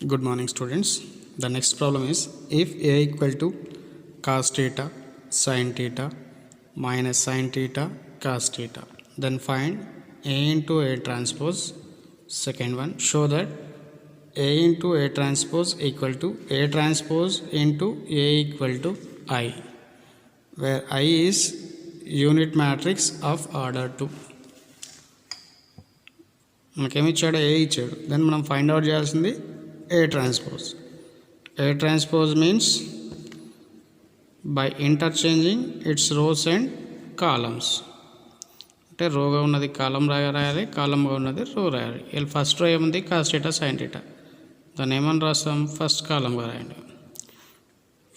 Good morning, students. The next problem is if A equal to cos theta sin theta minus sin theta cos theta, then find A into A transpose. Second one, show that A into A transpose equal to A transpose into A equal to I, where I is unit matrix of order 2. మనకేమి ఇచ్చాడు? ఏ ఇచ్చాడు. Then మనం find out చేయాల్సింది A transpose. A transpose means by interchanging its rows and columns. అంటే రోగా ఉన్నది కాలం రాయాలి, కాలంగా ఉన్నది రో రాయాలి. వీళ్ళు ఫస్ట్ రో ఏముంది? Cos theta sine theta. దాన్ని ఏమని రాస్తాం? ఫస్ట్ కాలంగా రాయండి.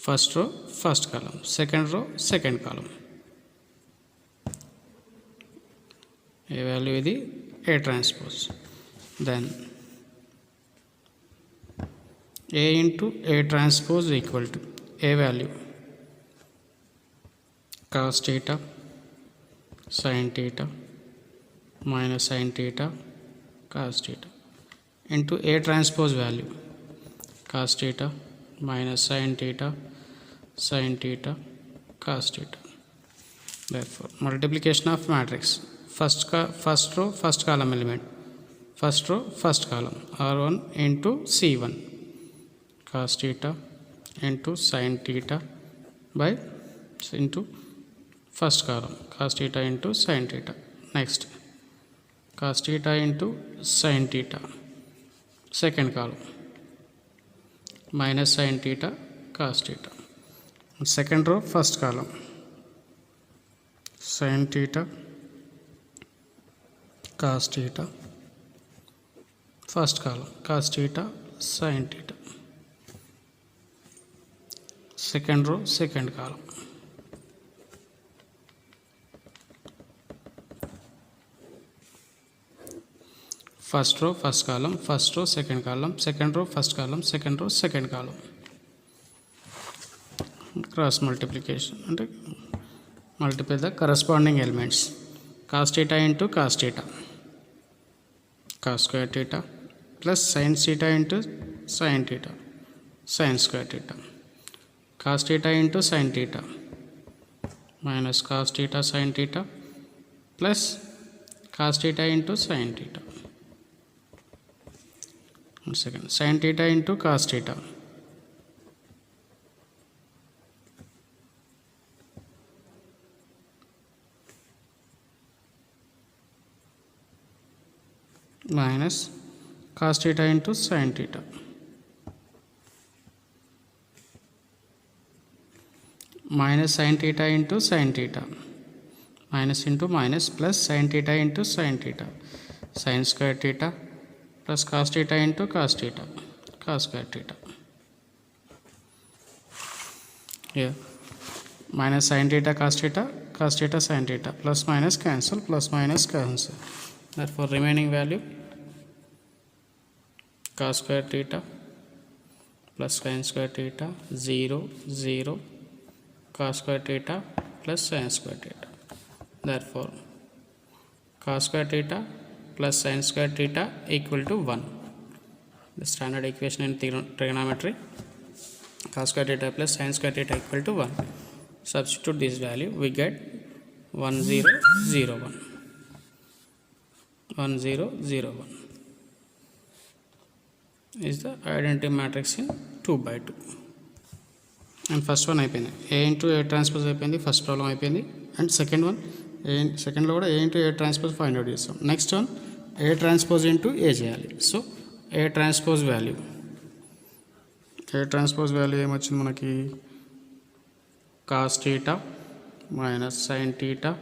First row first column, second row second column. ఏ వాల్యూ ఇది? A transpose. Then A into A transpose equal to A value cos theta sin theta minus sin theta cos theta into A transpose value cos theta minus sin theta cos theta. Therefore, multiplication of matrix. First row first column element, first row first column, R1 into C1 cos theta into sin theta by into first column cos theta into sin theta. Next, cos theta into sin theta second column minus sin theta cos theta. Second row first column sin theta cos theta, first column cos theta sin theta, second row second column. First row first column, first row second column, second row first column, second row second column. Cross multiplication and multiply the corresponding elements. Cos theta into cos theta, cos square theta, plus sin theta into sin theta, sin square theta. Cos theta into sin theta minus cos theta sin theta plus cos theta into sin theta. One second, sin theta into cos theta minus cos theta into sin theta minus sin theta into sin theta, minus into minus plus sin theta into sin theta, sin square theta plus cos theta into cos theta, cos square theta. Here minus sin theta cos theta sin theta, plus minus cancel, plus minus cancel. Therefore remaining value cos square theta plus sin square theta 0 0 cos square theta plus sin square theta. Therefore cos square theta plus sin square theta equal to 1. The standard equation in trigonometry. Cos square theta plus sin square theta equal to 1. Substitute this value, we get 1 0 0 1, 1 0 0 1 is the identity matrix in 2 by 2. And first one అయిపోయింది. A into A transpose అయిపోయింది, first problem అయిపోయింది. And second one సెకండ్లో కూడా A into A transpose find out చేస్తాం. Next one A transpose into A చేయాలి. So A transpose value ఏమొచ్చింది మనకి? cos theta minus sin theta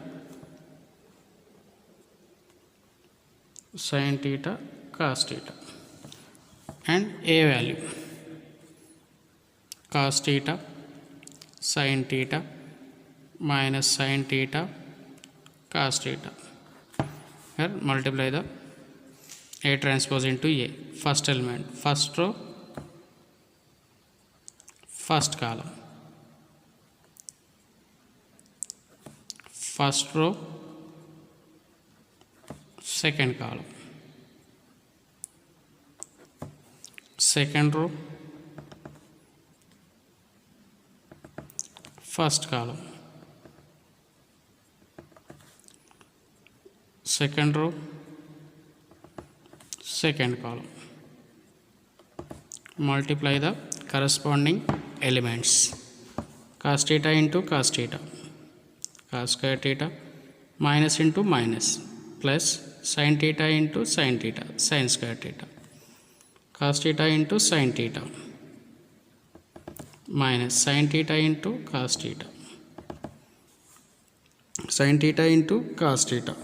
cos theta. And A value cos theta sin theta minus sin theta cos theta. Here multiply the A transpose into A. First element, first row first column, first row second column, second row, first column, second row, second column. Multiply the corresponding elements. Cos theta into cos theta, cos square theta, minus into minus, plus sin theta into sin theta, sin square theta, cos theta into sin theta, minus sin theta into cos theta, sin theta into cos theta,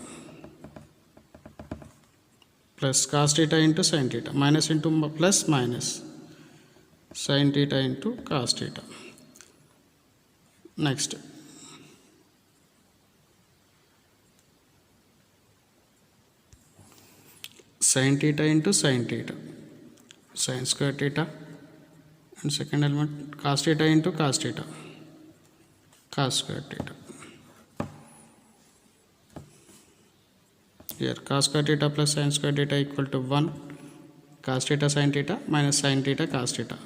plus cos theta into sin theta, minus into plus minus, sin theta into cos theta. Next, sin theta into sin theta, sin square theta, and second element cos theta into cos theta, cos square theta. Here cos square theta plus sin square theta equal to 1. Cos theta sin theta minus sin theta cos theta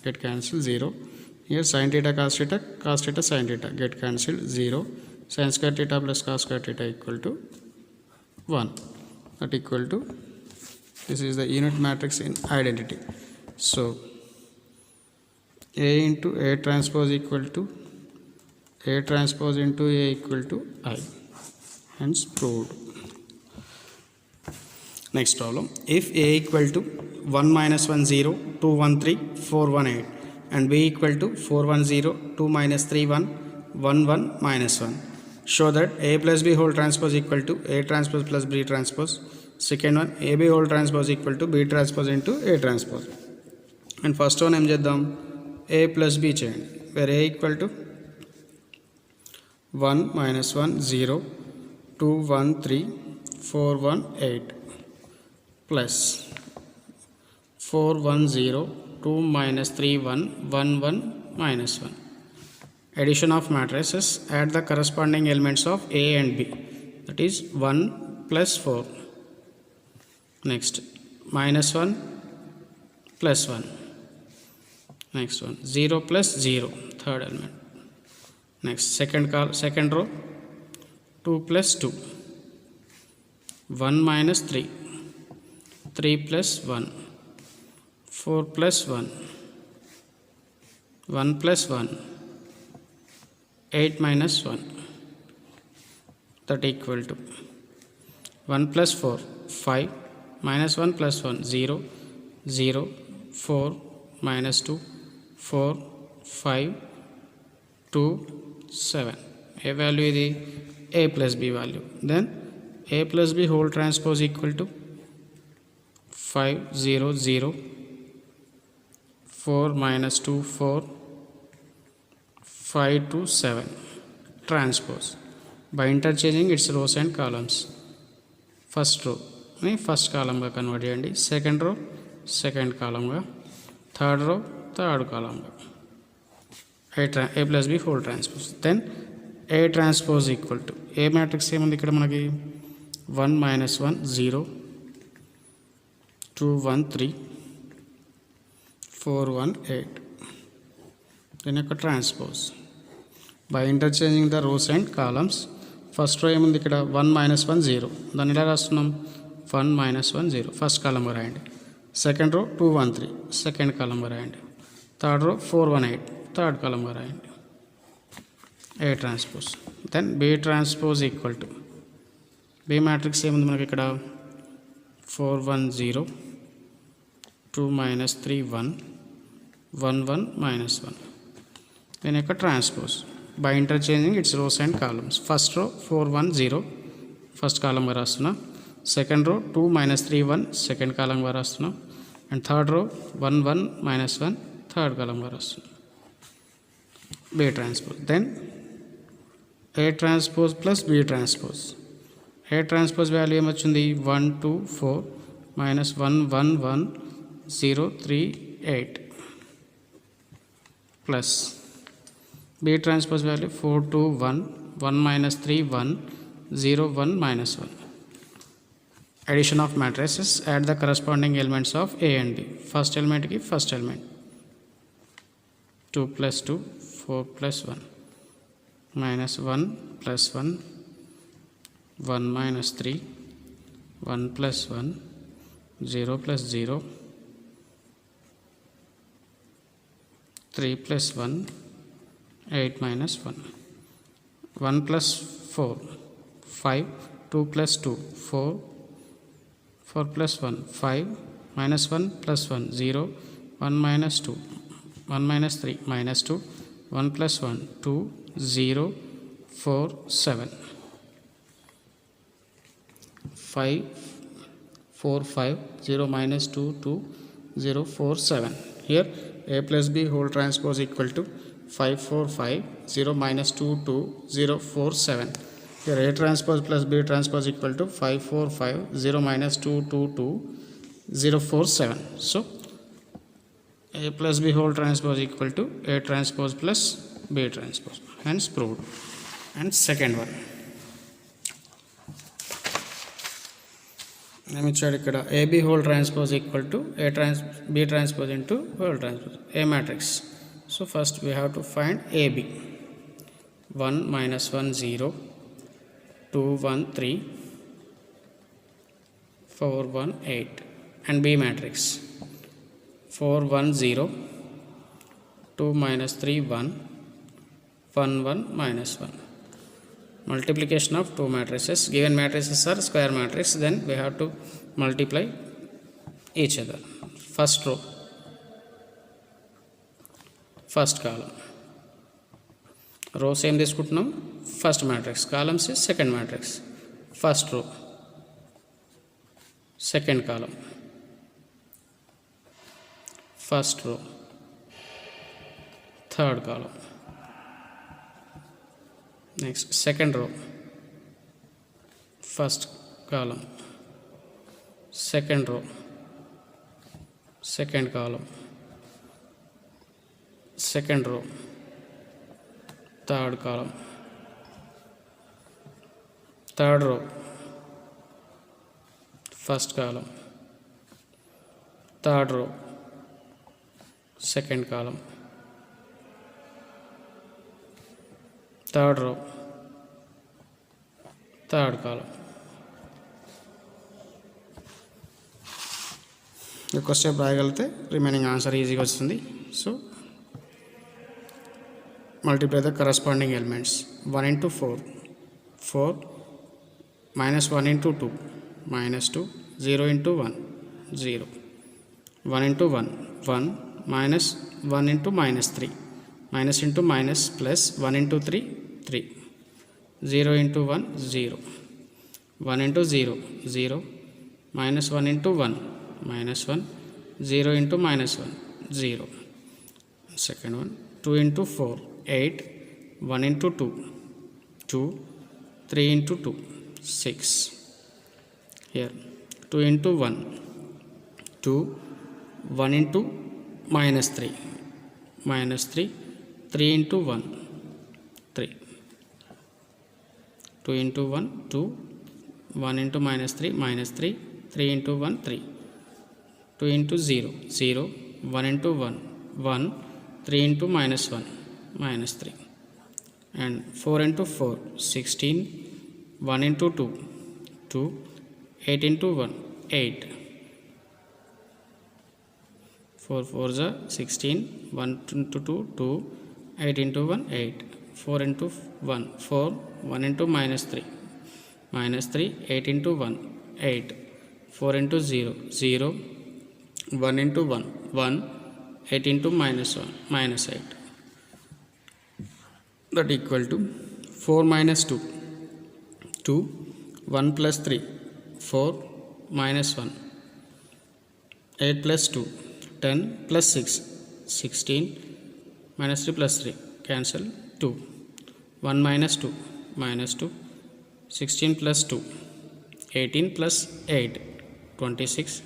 get cancelled 0. Here sin theta sin theta get cancelled 0. Sin square theta plus cos square theta equal to 1. That equal to, this is the unit matrix in identity. So A into A transpose equal to A transpose into A equal to I. Hence proved. Next problem. If A equal to 1 minus 1 0, 2 1 3, 4 1 8 and B equal to 4 1 0, 2 minus 3 1, 1 1 minus 1. Show that A plus B whole transpose equal to A transpose plus B transpose. Second one, AB whole transpose equal to B transpose into A transpose. And first one em cheddam A plus B cheyandi, where A equal to 1 minus 1 0, 2 1 3, 4 1 8 plus 4 1 0, 2 minus 3 1, 1 1 minus 1. Addition of matrices, add the corresponding elements of A and B, that is 1 plus 4. Next, minus 1 plus 1. Next one, 0 plus 0, third element. Next, second row, 2 plus 2, 1 minus 3, 3 plus 1, 4 plus 1, 1 plus 1, 8 minus 1, that equal to 1 plus 4, 5, minus 1 plus 1, 0, 0, 4, minus 2, 4, 5, 2, 7. A value is A plus B value. Then A plus B whole transpose equal to 5 0 0, 4 minus 2 4, 5 to 7 transpose by interchanging its rows and columns. First row ni first column ga convert cheyandi, second row second column ga, third row third column ga. A plus B whole transpose. Then A transpose equal to A matrix emundi ikkada manaki 1 minus 1 0, 2 1 3, 4 1 8. Then a transpose by interchanging the rows and columns. First row emundi ikkada 1 minus 1 0, danni ila rastunnam 1 minus 1 0, first column ga rayandi. Second row 2 1 3, second column ga rayandi. Third row 4 1 8, third column ga rayandi. A transpose. Then B transpose equal to B matrix emundi manaki ikkada 4 1 0, 2 minus 3 1, 1 1 minus 1. Then a transpose by interchanging its rows and columns. First row 4 1 0, first column ga rastunna. Second row 2 minus 3 1, second column ga rastunna. And third row 1 1 minus 1, third column ga rastunna. B transpose. Then A transpose plus B transpose. A transpose value em vachindi 1 2 4 minus 1 1 1 0 3 8 plus B transpose value 4 2 1, 1 minus 3 1, 0 1 minus 1. addition of matrices, add the corresponding elements of A and B. First element ki first element 2 plus 2 4 plus 1 minus 1 plus 1 1 minus 3 1 plus 1 0 plus 0 3 plus 1 8 minus 1 1 plus 4 5 2 plus 2 4 4 plus 1 5 minus 1 plus 1 0 1 minus 2 1 minus 3 minus 2 1 plus 1 2 0 4 7 5 4 5 0 minus 2 2 0 4 7. Here A plus B whole transpose equal to 5 4 5 0 minus 2 2 0 4 7. Here A transpose plus B transpose equal to 5 4 5 0 minus 2 2 2 0 4 7. So A plus B whole transpose equal to A transpose plus B transpose, hence proved. And second one, ikkada AB whole transpose equal to B transpose into whole transpose A matrix. So first we have to find AB. 1 minus 1 0 2 1 3 4 1 8 and B matrix 4 1 0 2 minus 3 1 1 1 minus 1. Multiplication of two matrices. Given matrices are square matrix, then we have to multiply each other. First row, first column. Row same తీసుకుంటున్నాం, first matrix. Columns is second matrix. First row, second column. First row, third column. Next, second row, first column, second row, second column, second row, third column, third row, first column, third row, second column, third row, third column. ఎక్కువ step రాయగలిగితే remaining answer ఈజీగా వస్తుంది. So multiply the corresponding elements. 1 into 4 4 minus 1 into 2 minus 2 0 into 1 0 1 into 1 1 minus 1 into minus 3 minus into minus plus 1 into 3 3 0 into 1 0 1 into 0 0 minus 1 into 1 minus 1 0 into minus 1 0. Second one, 2 into 4 8 1 into 2 2 3 into 2 6. Here 2 into 1 2 1 into minus 3 minus 3 3 into 1 3 2 into 1 2 1 into minus 3 minus 3 3 into 1 3 2 into 0 0 1 into 1 1 3 into minus 1 minus 3 and 4 into 4 16 1 into 2 2 8 into 1 8 4 4 is 16 1 into 2 2 8 into 1 8 4 into 1 4 1 into minus 3 8 into 1 8 4 into 0 0 1 into 1 1 8 into minus 1 minus 8. That equal to 4 minus 2 2 1 plus 3 4 minus 1 8 plus 2 10 plus 6 16 minus 3 plus 3 cancel 2 1 minus 2 minus 2 16 plus 2 18 plus 8 26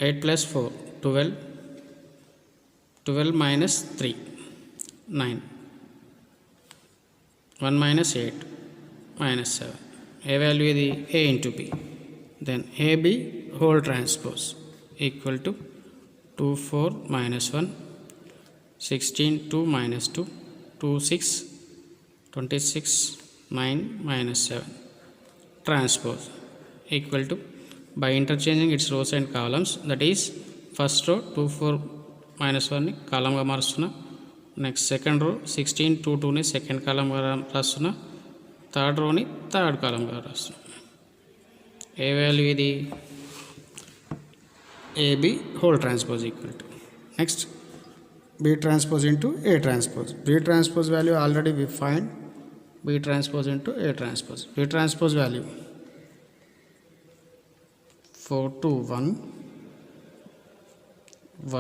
8 plus 4 12 12 minus 3 9 1 minus 8 minus 7. A value is A into B. then AB whole transpose equal to 2 4 minus 1 16 2 minus 2 2 6 26 9 minus 7 transpose equal to, by interchanging its rows and columns, that is first row 2 4 minus 1 ని కాలంగా మారుస్తున్నా, next second row 16 2 2ని second కాలంగా రాస్తున్నా, third రోని third కాలంగా రాస్తున్నా. ఏ value ఇది? AB whole transpose equal to, next B transpose into A transpose. B transpose value already we find, B transpose into A transpose. B transpose value 4 2 1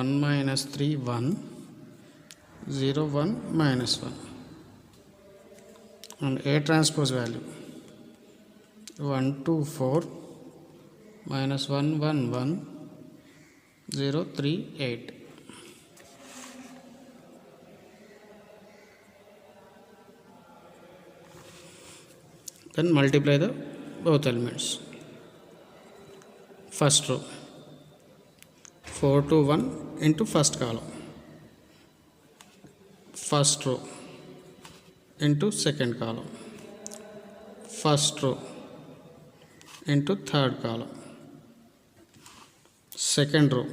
1 minus 3 1 0 1 minus 1, and A transpose value 1 2 4 minus 1 1 1 0 3 8. Then multiply the both elements. First row 4 2 1 into first column, first row into second column, first row into third column, second row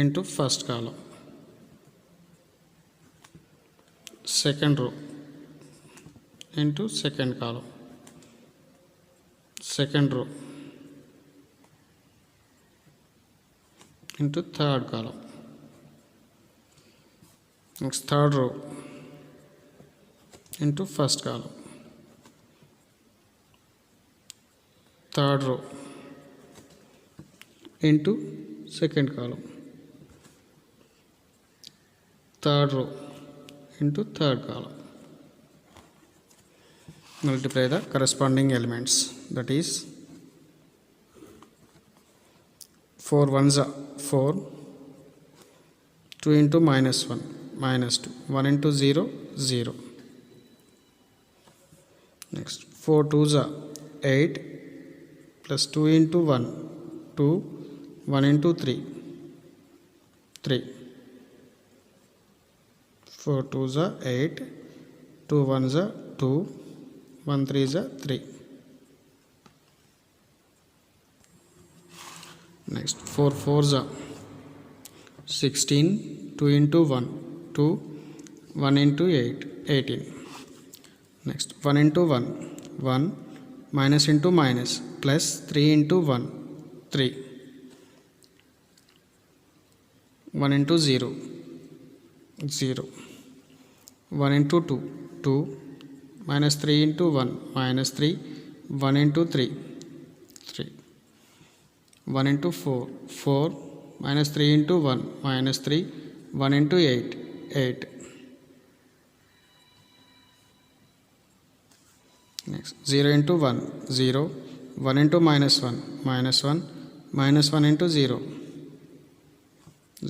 into first column, second row into second column, second row into third column, next third row into first column, third row into second column, third row into third column. Multiply the corresponding elements, that is 4 1s are 4, 2 into minus 1 minus 2, 1 into 0 0. Next 4 2s are 8 plus 2 into 1 2, 1 into 3 3. 4 2s are 8, 2 1s are 2, 1 3s are 3. Next 4 4s are 16, 2 into 1 2, 1 into 8 18. Next 1 into 1 1, minus into minus, plus 3 into 1 3, 1 into 0 0, 1 into 2 2, minus 3 into 1 minus 3, 1 into 3 3, 1 into 4 4, minus 3 into 1 minus 3, 1 into 8 8. Next 0 into 1 0, 1 into minus 1 minus 1, minus 1 into 0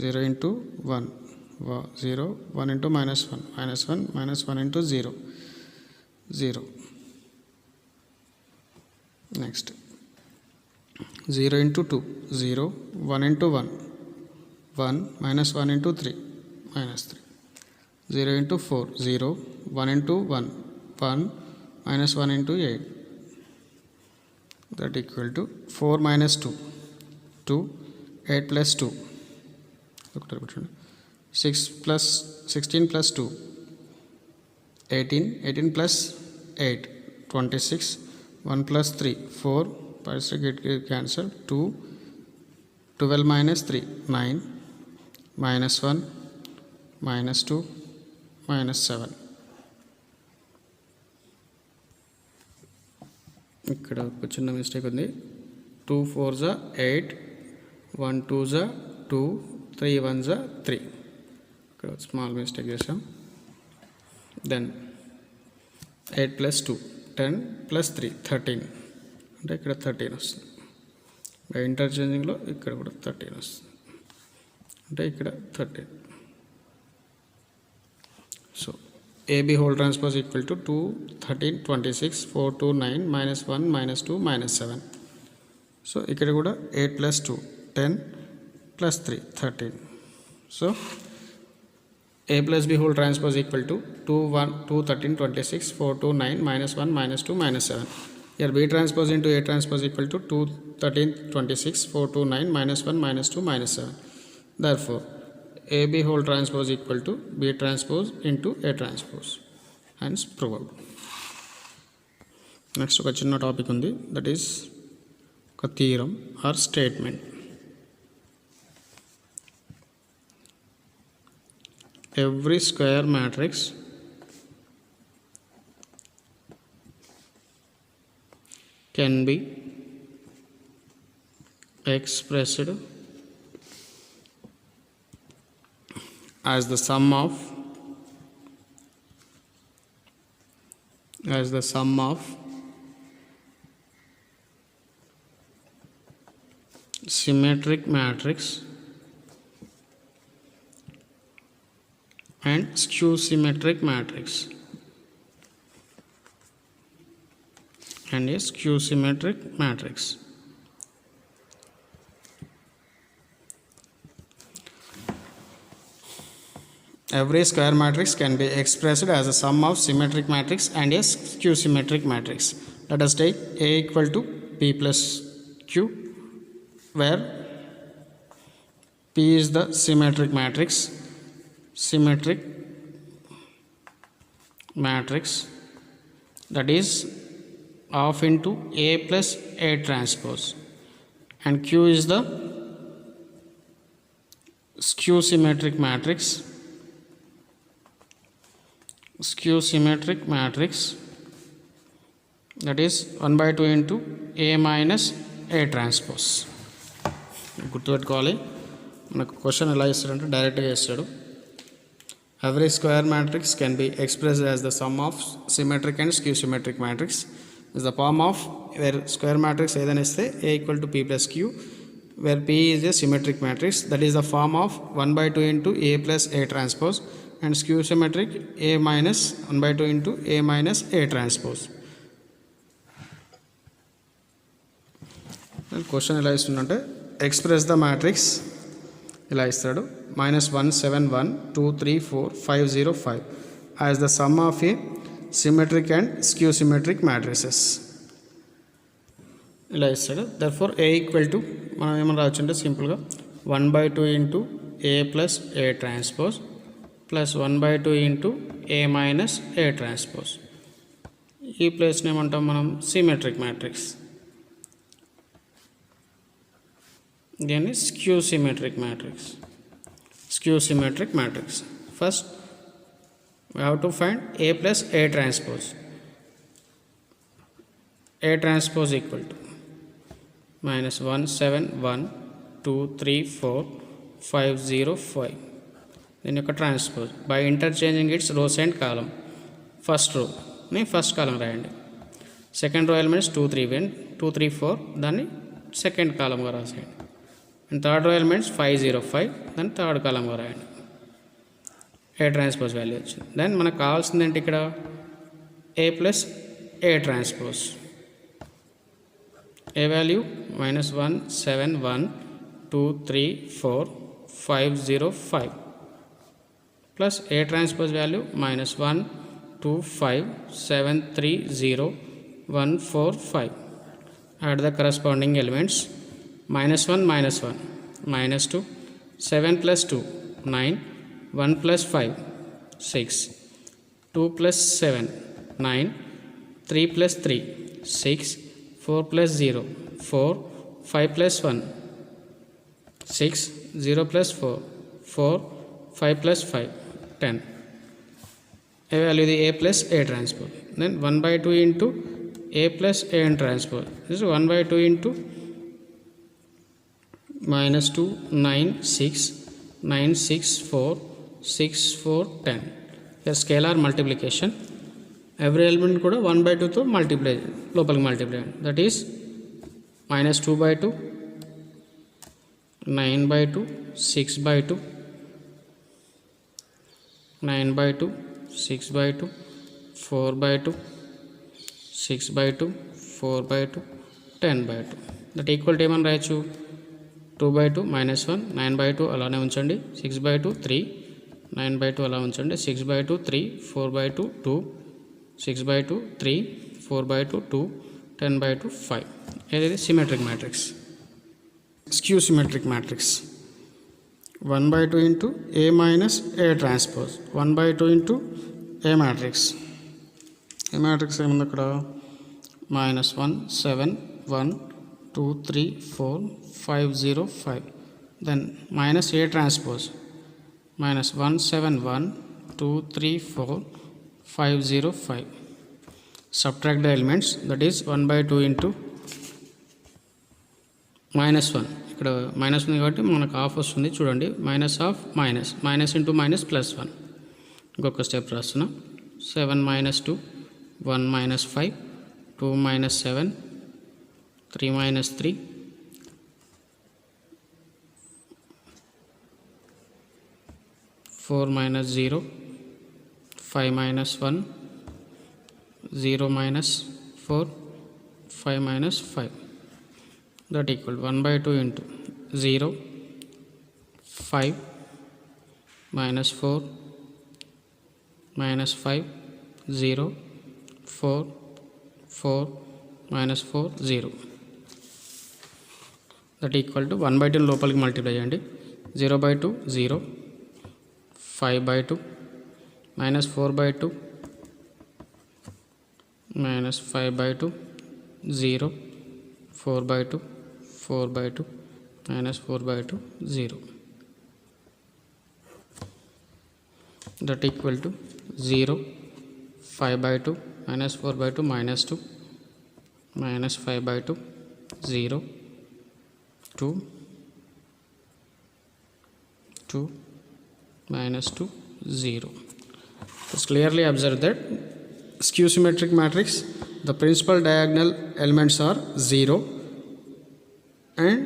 0 into 1 0, 1 into minus 1 minus 1, minus 1 into 0 0. Next 0 into 2 0, 1 into 1 1, minus 1 into 3 minus 3. 0 into 4 0, 1 into 1 1, minus 1 into 8, that equal to 4 minus 2 2, 8 plus 2 6 plus 16 plus 2 18, 18 plus 8 26, 1 plus 3 4, get cancelled, 2 12 minus 3 9, minus 1 minus 2 minus 7. ఇక్కడ ఒక చిన్న mistake ఉంది. 2 4s are 8, 1 2s are 2, 3 1s are 3. ఇక్కడ small mistake చేసాం. Then 8 plus 2 10 plus 3 13, అంటే ఇక్కడ 13 వస్తుంది. By ఇంటర్చేంజింగ్లో ఇక్కడ కూడా 13 వస్తుంది, అంటే ఇక్కడ 13. So AB whole transpose equal to 2, 13, 26, 4, 2, 9, minus 1, minus 2, minus 7. So, ఇక్కడ కూడా 8 plus 2, 10 plus 3, 13. So, A plus B whole transpose equal to 2, 1, 2, 13, 26, 4, 2, 9, minus 1, minus 2, minus 7. Here B transpose into A transpose equal to 2, 13, 26, 4, 2, 9, minus 1, minus 2, minus 7. Therefore, AB whole transpose equal to B transpose into A transpose. Hence proved. Next ఒక చిన్న topic ఉంది, that is a theorem or statement. Every square matrix can be expressed as the sum of symmetric matrix and skew symmetric matrix and a skew symmetric matrix. Every square matrix can be expressed as a sum of symmetric matrix and a skew symmetric matrix. Let us take A equal to P plus Q, where P is the symmetric matrix that is half into A plus A transpose, and Q is the skew symmetric matrix that is 1 by 2 into A minus A transpose. గుర్తుపెట్టుకోవాలి, మనకు question ఎలా ఇస్తాడంటే డైరెక్ట్గా ఇస్తాడు. Every square matrix can be expressed as the sum of symmetric and skew symmetric matrix. Is the form of where square matrix ఏదైనా ఇస్తే A equal to P plus Q, where P is a symmetric matrix, that is the form of 1 by 2 into A plus A transpose, and skew symmetric A minus 1 by 2 into A minus A transpose. Question ఎలా ఇస్తుందంటే express the matrix ఇలా ఇస్తాడు, -171 2 3 4 5 0 5 as the sum of A symmetric and skew symmetric matrices ఇలా ఇస్తాడు. Therefore A equal to మనం ఏమన్నా రావచ్చు అంటే సింపుల్గా 1 by 2 into A plus A transpose plus 1 by 2 into A minus A transpose. ఈ ప్లేస్ని ఏమంటాం మనం సిమెట్రిక్ మ్యాట్రిక్స్, దీన్ని skew symmetric matrix. First we have to find A plus A transpose. A transpose equal to -171 2 3 4 5 0 5. Then you can transpose by interchanging its rows and column. First row ni first column రాయండి, second row elements 2 3 2 3 4 దాన్ని second column గా రాసేయండి, and third row elements 5 0 5 then third column గా రాయండి. A transpose value వచ్చింది. Then మనకు కావాల్సింది ఏంటి ఇక్కడ A plus A transpose. A value -171 2 3 4 5 0 5 plus A transpose value -1 2 5 7 3 0 1 4 5. Add the corresponding elements. -1 -1 -2 7 plus 2 9 1 plus 5 6 2 plus 7 9 3 plus 3 6 4 plus 0 4 5 plus 1 6 0 plus 4 4 5 plus 5 10. A value the A plus A transpose. Then 1 by 2 into A plus A n transpose. This is 1 by 2 into -2 9 6 9 6 4 6 4 10. Here scalar multiplication. Every element kuda 1 by 2 తో multiply లోపలికి multiply. That is -2 by 2 9 by 2 6 by 2 9 by 2 6/2, 4/2, 6/2, 4/2, 10/2. That equal to ఏమని రాయొచ్చు 2/2 -1 9/2 అలానే ఉంచండి. 6/2 3 9/2 అలా ఉంచండి. 6/2 3 4/2 2 6/2 3 4/2 2 10/2 5. ఏదైతే symmetric matrix. Skew symmetric matrix 1/2 into A minus A transpose 1/2 into A matrix. A matrix ఏముంది అక్కడ -1 7 1 2 3 4 5 0 5. then minus A transpose -1 7 1 2 3 4 5 0 5. subtract the elements, that is 1/2 into -1. ఇక్కడ మైనస్ ఉంది కాబట్టి మనకు హాఫ్ వస్తుంది చూడండి. Minus half minus into minus +1. ఇంకొక step రాస్తున్నా. 7 - 2 1 - 5 2 - 7 3 - 3 4 - 0 5 - 1 0 - 4 5 - 5. that equal 1/2 into 0 5 -4 -5 0 4 4 -4 0. that equal to 1/2 లోపలికి మల్టిప్లై చేయండి. 0/2 0 5/2 -4/2 -5/2 0 4/2 4/2 -4/2 0. that equal to 0 5/2 -4/2 -2 -5/2 0 2 2 -2 0. Just clearly observe that skew symmetric matrix, the principal diagonal elements are 0 and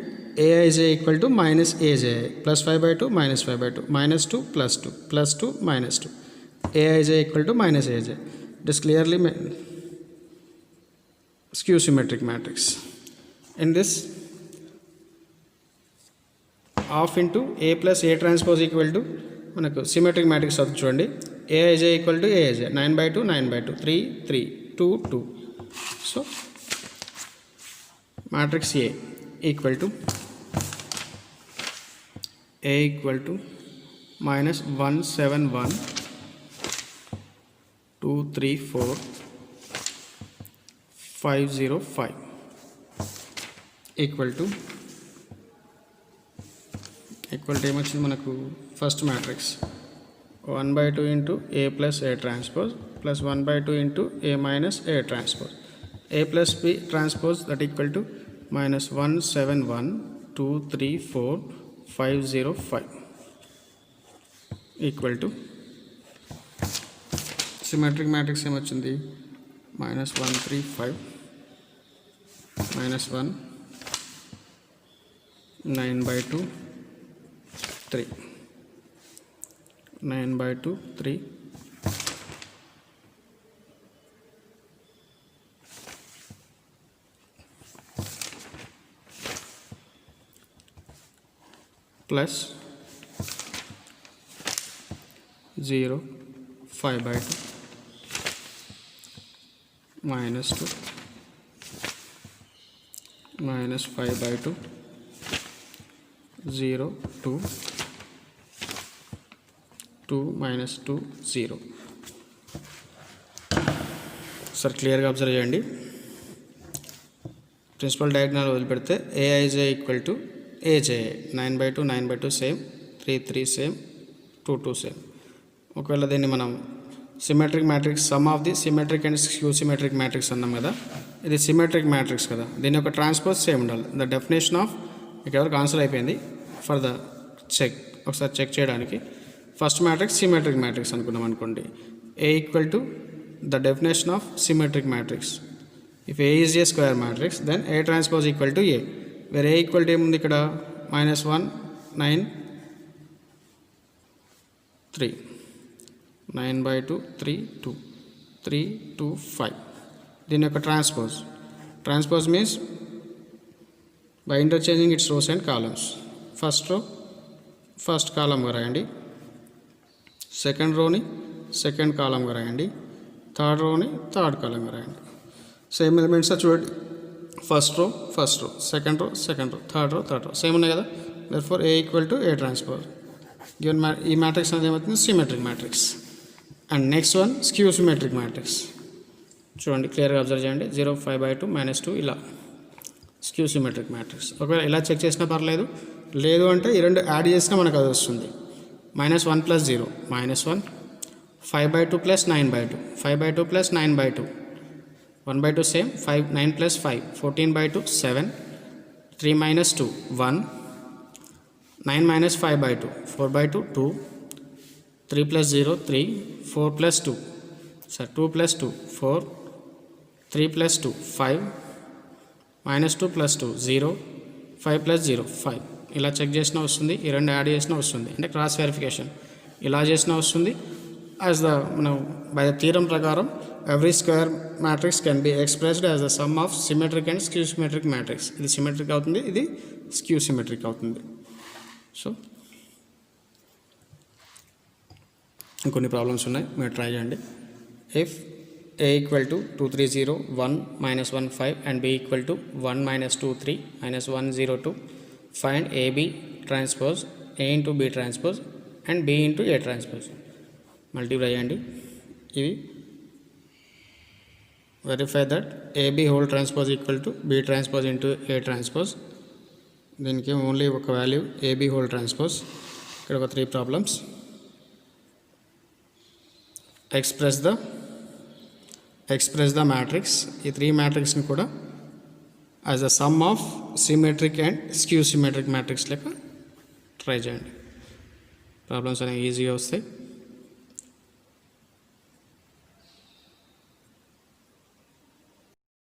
Aij equal to minus Aj, plus 5/2 minus 5/2 minus 2 plus 2 plus 2 minus 2. Aij equal to minus Aj. It is clearly skew symmetric matrix. In this, half into A plus A transpose equal to మనకు symmetric matrix అవుతుంది చూడండి. Aij equal to Aij 9/2 9/2 3 3 2 2. So matrix A equal to A equal to -171 2 3 4 5 0 5 equal to ఏమొచ్చింది మనకు first matrix 1/2 into A plus A transpose plus 1/2 into A minus A transpose. A plus B transpose that equal to -171 2 3 4 5 0 5 equal to symmetric matrix ఏమొచ్చింది -135 -1 9/2 3 9/2 3 plus 0 5/2 minus 2 minus 5/2 0 2 2 minus 2 0. Sir క్లియర్గా observe చేయండి. Principal diagonal వదిలిపెడితే Aij equal to Aj 9/2 9/2 same 3 3 same 2 2 same. ఒకవేళ దీన్ని మనం symmetric matrix some of the symmetric and skew symmetric matrix అన్నాం కదా. ఇది సిమెట్రిక్ మ్యాట్రిక్స్ కదా, దీని యొక్క ట్రాన్స్పోజ్ సేమ్ ఉండాలి. ద డెఫినేషన్ ఆఫ్ ఇక్కడ వరకు ఆన్సర్ అయిపోయింది. ఫర్ ద చెక్ ఒకసారి చెక్ చేయడానికి ఫస్ట్ మ్యాట్రిక్స్ సిమెట్రిక్ మ్యాట్రిక్స్ అనుకున్నాం అనుకోండి. A equal to the definition of symmetric matrix. If A is a square matrix then A transpose equal to A. వేరే A equal to ఏముంది ఇక్కడ -1 9 3 9/2 3 2 3 2 5. దీని యొక్క transpose means by interchanging its rows and columns. First row first కాలమ్గా రాయండి, second రోని second కాలమ్గా రాయండి, third రోని third కాలమ్గా రాయండి. Same elements చూడండి, first row second row third row same ఉన్నాయి కదా. Therefore A equal to A transpose. Given ఈ matrix అనేది ఏమవుతుంది, symmetric matrix. And next one skew symmetric matrix. చూడండి క్లియర్గా అబ్జర్వ్ చేయండి. 0 5/2 -2 ఇలా స్క్యూ సిమెట్రిక్ మ్యాట్రిక్స్. ఒకవేళ ఇలా చెక్ చేసినా పర్లేదు, లేదు అంటే ఈ రెండు యాడ్ చేసినా మనకు అది వస్తుంది. -1 + 0 -1, 5/2 + 9/2 5/2 + 9/2 1/2 సేమ్, 9 + 5 14/2 7, 3 - 2 1, 9 - 5/2 4/2 2, 3 + 0 3, 4 + 2 2 + 2 4, 3 + 2 5, -2 + 2 0, 5 + 0 5. ఇలా చెక్ చేసినా వస్తుంది, ఈ రెండు యాడ్ చేసినా వస్తుంది. అంటే క్రాస్ వెరిఫికేషన్ ఇలా చేసినా వస్తుంది. యాజ్ ద మనం బై ద థీరం ప్రకారం every square matrix can be expressed as the sum of symmetric and skew symmetric matrix. ఇది సిమెట్రిక్ అవుతుంది, ఇది స్క్యూ సిమెట్రిక్ అవుతుంది. సో ఇంకొన్ని ప్రాబ్లమ్స్ ఉన్నాయి, మీరు ట్రై చేయండి. If A equal to 2 3 0 1 -1 5 and B equal to 1 -2 3 -1 0 2, find AB transpose A into B transpose and B into A transpose. Multiply చేయండి ఇవి. Verify that AB whole transpose equal to B transpose into A transpose. దీనికి only ఒక value AB whole transpose. ఇక్కడ ఒక 3 problems. Express the matrix. ఈ 3 మ్యాట్రిక్స్ని కూడా as a some of symmetric and skew symmetric matrix లెక్క try చేయండి. Problems అనేవి ఈజీగా వస్తాయి.